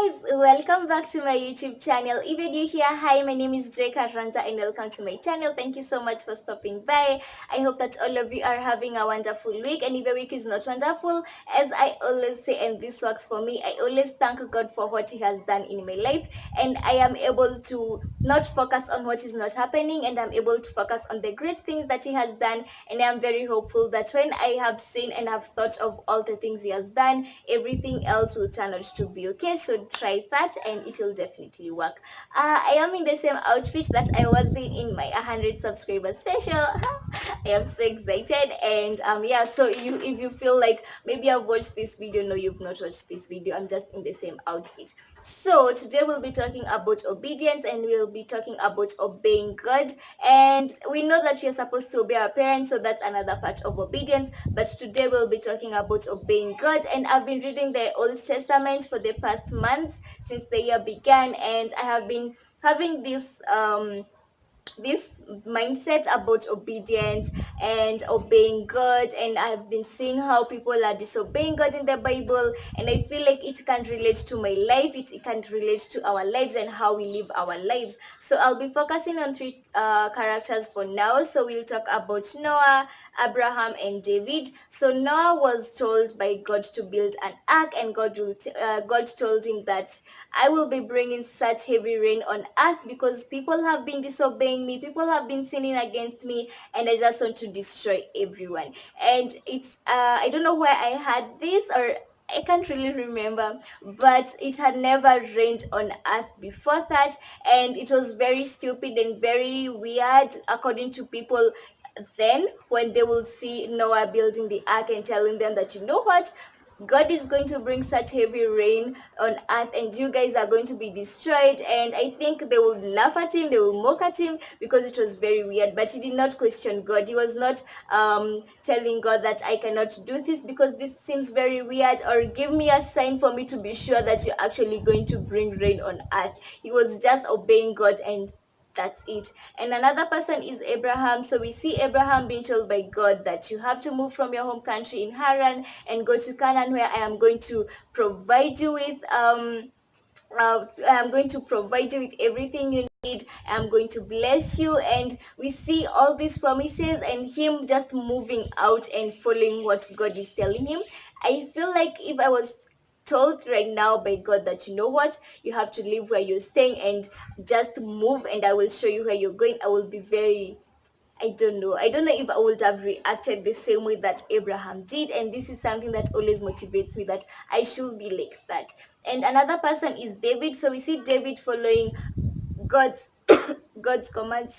guys, welcome back to my YouTube channel. If you're new here, hi, my name is Jay Karanta and welcome to my channel. Thank you so much for stopping by. I hope that all of you are having a wonderful week, and if your week is not wonderful, as I always say, and this works for me, I always thank God for what He has done in my life, and I am able to not focus on what is not happening, and I'm able to focus on the great things that He has done. And I am very hopeful that when I have seen and have thought of all the things He has done, everything else will turn out to be okay. So try that and it will definitely work. I am in the same outfit that I was in my 100 subscribers special. I am so excited, and yeah, so if you feel like maybe I've watched this video, no, you've not watched this video, I'm just in the same outfit. So today we'll be talking about obedience, and we'll be talking about obeying God. And we know that we are supposed to obey our parents, so that's another part of obedience. But today we'll be talking about obeying God. And I've been reading the Old Testament for the past months since the year began, and I have been having this mindset about obedience and obeying God, and I've been seeing how people are disobeying God in the Bible, and I feel like it can relate to my life, it can relate to our lives and how we live our lives. So I'll be focusing on three characters for now. So we'll talk about Noah, Abraham, and David. So Noah was told by God to build an ark, and God told him that I will be bringing such heavy rain on earth because people have been disobeying me, people have been sinning against me, and I just want to destroy everyone. And it's I don't know where I had this, or I can't really remember, but it had never rained on earth before that, and it was very stupid and very weird according to people then, when they will see Noah building the ark and telling them that, you know what, God is going to bring such heavy rain on earth and you guys are going to be destroyed. And I think they would laugh at him, they will mock at him because it was very weird. But he did not question God. He was not telling God that I cannot do this because this seems very weird, or give me a sign for me to be sure that you're actually going to bring rain on earth. He was just obeying God, and that's it. And another person is Abraham. So we see Abraham being told by God that you have to move from your home country in Haran and go to Canaan, where I am going to provide you with I'm going to provide you with everything you need. I'm going to bless you. And we see all these promises and him just moving out and following what God is telling him. I feel like if I was told right now by God that, you know what, you have to live where you're staying and just move and I will show you where you're going, I will be very, I don't know. I don't know if I would have reacted the same way that Abraham did. And this is something that always motivates me, that I should be like that. And another person is David. So we see David following God's God's command,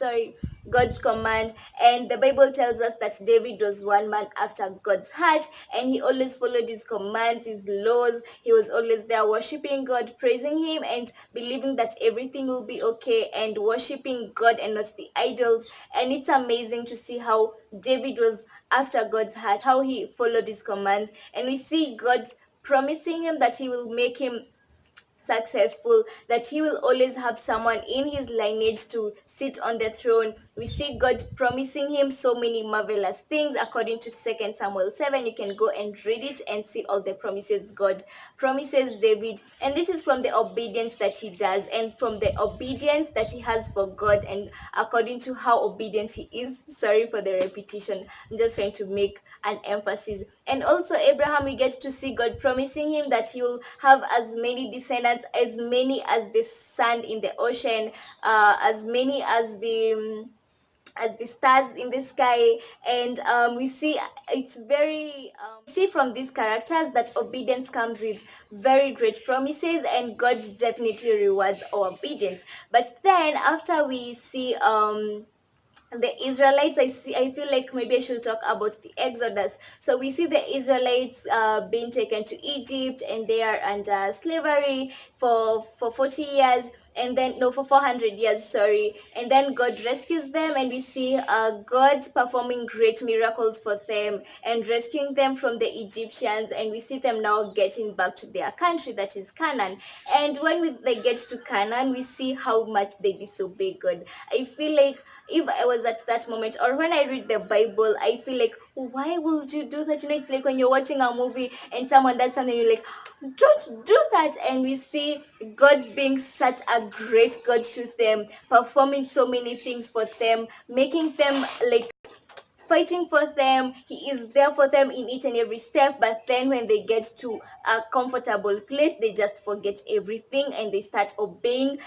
God's command. And the Bible tells us that David was one man after God's heart, and he always followed his commands, his laws. He was always there worshiping God, praising him, and believing that everything will be okay, and worshiping God and not the idols. And it's amazing to see how David was after God's heart, how he followed his commands. And we see God promising him that he will make him successful, that he will always have someone in his lineage to sit on the throne. We see God promising him so many marvelous things according to 2 Samuel 7. You can go and read it and see all the promises God promises David. And this is from the obedience that he does, and from the obedience that he has for God, and according to how obedient he is. Sorry for the repetition, I'm just trying to make an emphasis. And also Abraham, we get to see God promising him that he will have as many descendants, as many as the sand in the ocean, as many as the stars in the sky. And we see it's very see from these characters that obedience comes with very great promises, and God definitely rewards our obedience. But then after we see the Israelites, I feel like maybe I should talk about the Exodus. So we see the Israelites being taken to Egypt, and they are under slavery for 40 years, and then no, for 400 years, sorry. And then God rescues them, and we see God performing great miracles for them and rescuing them from the Egyptians, and we see them now getting back to their country, that is Canaan. And when they get to Canaan, we see how much they disobey God. I feel like if I was at that moment, or when I read the Bible, I feel like why would you do that? It's like when you're watching a movie and someone does something, you're like, don't do that. And we see God being such a great God to them, performing so many things for them, making them like fighting for them. He is there for them in each and every step. But then when they get to a comfortable place, they just forget everything and they start obeying.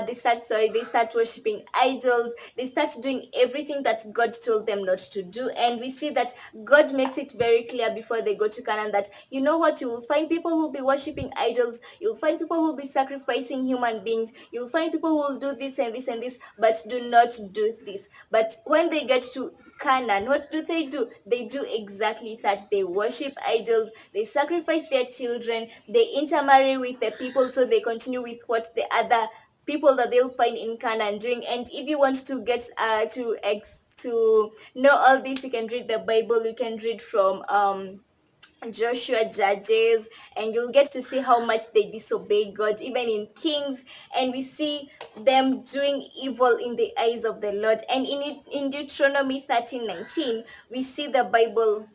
They start worshiping idols. They start doing everything that God told them not to do. And we see that God makes it very clear before they go to Canaan that, you know what, you will find people who will be worshiping idols. You'll find people who will be sacrificing human beings. You'll find people who will do this and this and this, but do not do this. But when they get to Canaan, what do? They do exactly that. They worship idols, they sacrifice their children, they intermarry with the people, so they continue with what the other people that they'll find in Canaan doing. And if you want to get to know all this, you can read the Bible. You can read from Joshua, Judges, and you'll get to see how much they disobey God, even in Kings. And we see them doing evil in the eyes of the Lord. And in Deuteronomy 13:19, we see the Bible.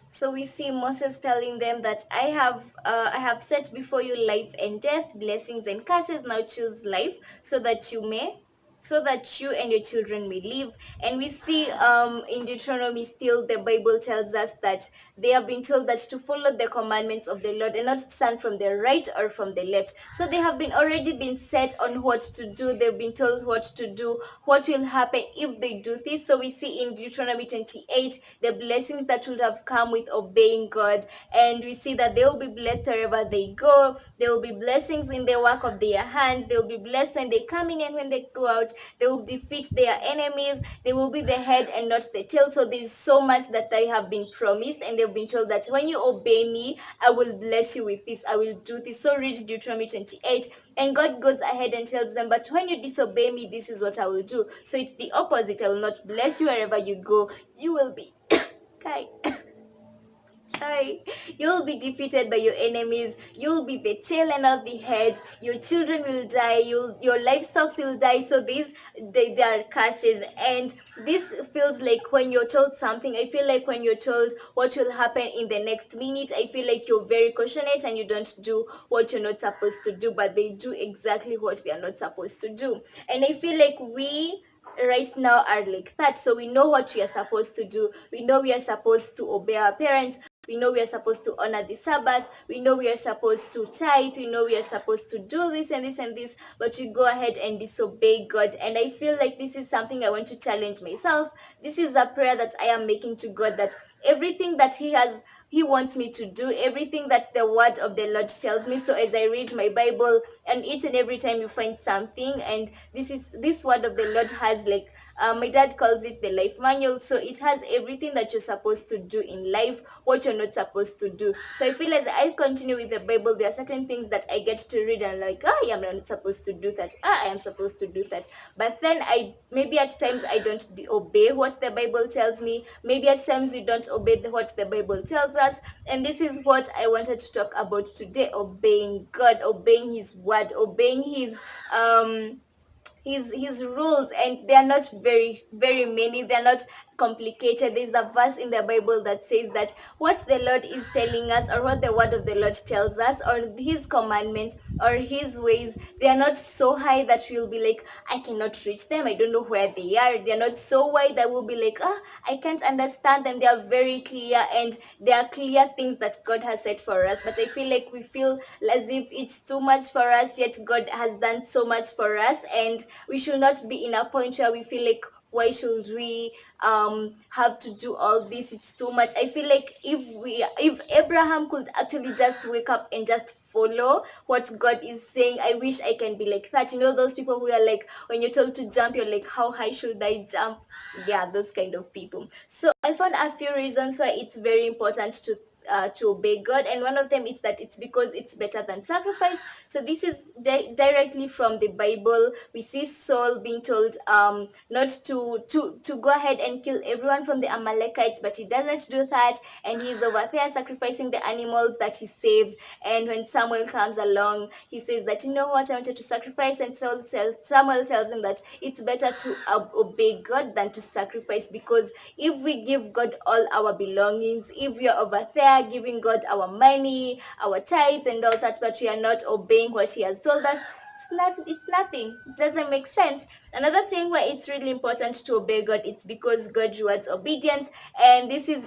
So we see Moses telling them that I have set before you life and death, blessings and curses. Now choose life so that you and your children may live. And we see in Deuteronomy still the Bible tells us that they have been told that to follow the commandments of the Lord and not turn from the right or from the left. So they have already been set on what to do. They've been told what to do, what will happen if they do this. So we see in Deuteronomy 28 the blessings that would have come with obeying God. And we see that they will be blessed wherever they go. There will be blessings in the work of their hands. They will be blessed when they come in and when they go out. They will defeat their enemies. They will be the head and not the tail. So there's so much that they have been promised, and they've been told that when you obey me, I will bless you with this. I will do this. So read Deuteronomy 28. And God goes ahead and tells them, but when you disobey me, this is what I will do. So it's the opposite. I will not bless you wherever you go. You will be Kai. Sorry, you'll be defeated by your enemies. You'll be the tail and not the head. Your children will die. Your livestock will die. So they are curses. And this feels like when you're told something. I feel like when you're told what will happen in the next minute, I feel like you're very cautious and you don't do what you're not supposed to do. But they do exactly what they are not supposed to do. And I feel like we right now are like that. So we know what we are supposed to do. We know we are supposed to obey our parents. We know we are supposed to honor the Sabbath. We know we are supposed to tithe. We know we are supposed to do this and this and this, but we go ahead and disobey God. And I feel like this is something I want to challenge myself. This is a prayer that I am making to God, that everything that he wants me to do, everything that the word of the Lord tells me. So as I read my Bible, and each and every time you find something, and this word of the Lord has like my dad calls it the life manual. So it has everything that you're supposed to do in life, what you're not supposed to do. So I feel as I continue with the Bible, there are certain things that I get to read and like, I am not supposed to do that. I am supposed to do that. But then maybe at times I don't obey what the Bible tells me. Maybe at times we don't obey what the Bible tells us. And this is what I wanted to talk about today: obeying God, obeying His word, obeying his rules. And they are not very many. They are not complicated. There's a verse in the Bible that says that what the Lord is telling us, or what the word of the Lord tells us, or his commandments or his ways, they are not so high that we'll be like, I cannot reach them, I don't know where they are. They're not so wide that we'll be like, I can't understand them. They are very clear, and they are clear things that God has said for us. But I feel like we feel as if it's too much for us, yet God has done so much for us. And we should not be in a point where we feel like, why should we have to do all this? It's too much. I feel like if Abraham could actually just wake up and just follow what God is saying, I wish I can be like that. Those people who are like, when you're told to jump, you're like, how high should I jump? Yeah, those kind of people. So I found a few reasons why it's very important to obey God, and one of them is that it's because it's better than sacrifice. So this is directly from the Bible. We see Saul being told not to go ahead and kill everyone from the Amalekites, but he doesn't do that, and he's over there sacrificing the animals that he saves. And when Samuel comes along, he says that, you know what, I wanted to sacrifice, and Samuel tells him that it's better to obey God than to sacrifice, because if we give God all our belongings, if we are over there giving God our money, our tithes and all that, but we are not obeying what he has told us, it's nothing. It doesn't make sense. Another thing where it's really important to obey God, it's because God rewards obedience. And this is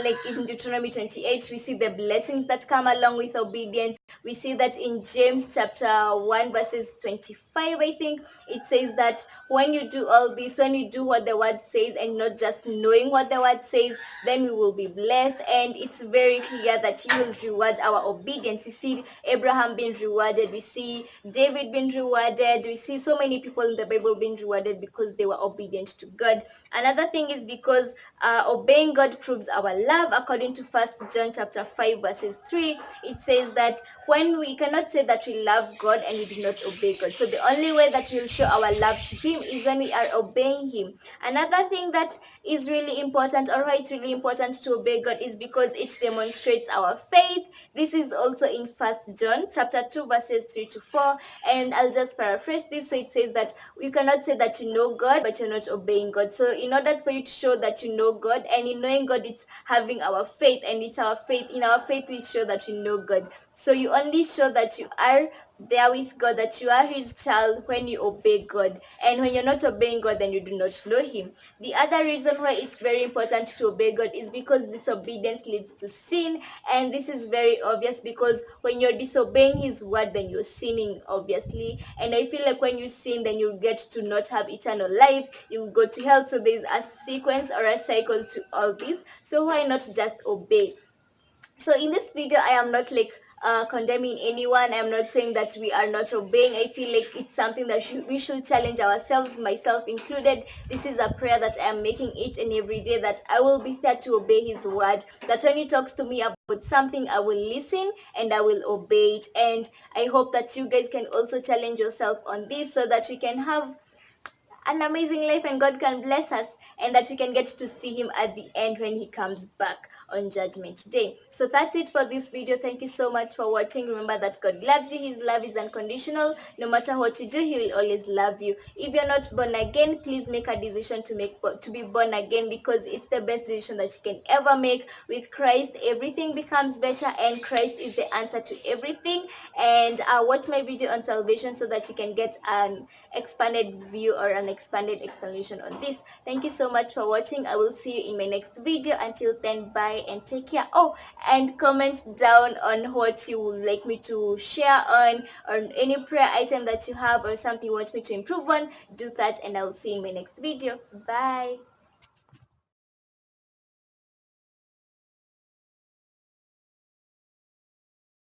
like in Deuteronomy 28, we see the blessings that come along with obedience. We see that in James chapter 1 verses 25, I think it says that when you do all this, when you do what the word says and not just knowing what the word says, then we will be blessed. And it's very clear that he will reward our obedience. We see Abraham being rewarded, we see David being rewarded, we see so many people in the Bible being rewarded because they were obedient to God. Another thing is because obeying God proves our love. According to 1 John chapter 5 verses 3, it says that when we cannot say that we love God and we do not obey God. So the only way that we'll show our love to him is when we are obeying him. Another thing that is really important, or why it's really important to obey God, is because it demonstrates our faith. This is also in 1 John chapter 2 verses 3 to 4, and I'll just paraphrase this. So it says that you cannot say that you know God but you're not obeying God. So in order for you to show that you know God, and in knowing God, it's having our faith, and it's our faith. In our faith we show that you know God. So you only show that you are there with God, that you are his child, when you obey God. And when you're not obeying God, then you do not know him. The other reason why it's very important to obey God is because disobedience leads to sin. And this is very obvious, because when you're disobeying his word, then you're sinning, obviously. And I feel like when you sin, then you get to not have eternal life, you go to hell. So there's a sequence or a cycle to all this. So why not just obey? So in this video, I am not like condemning anyone. I'm not saying that we are not obeying. I feel like it's something that we should challenge ourselves, myself included. This is a prayer that I am making each and every day, that I will be there to obey his word, that when he talks to me about something, I will listen and I will obey it. And I hope that you guys can also challenge yourself on this, so that we can have an amazing life and God can bless us, and that we can get to see him at the end when he comes back on Judgment Day. So that's it for this video. Thank you so much for watching. Remember that God loves you. His love is unconditional. No matter what you do, he will always love you. If you're not born again, please make a decision to be born again, because it's the best decision that you can ever make. With Christ, everything becomes better, and Christ is the answer to everything. And watch my video on salvation so that you can get an expanded view or an expanded explanation on this. Thank you so much for watching. I will see you in my next video. Until then, bye and take care. Oh, and comment down on what you would like me to share on, or any prayer item that you have, or something you want me to improve on. Do that, and I will see you in my next video. Bye.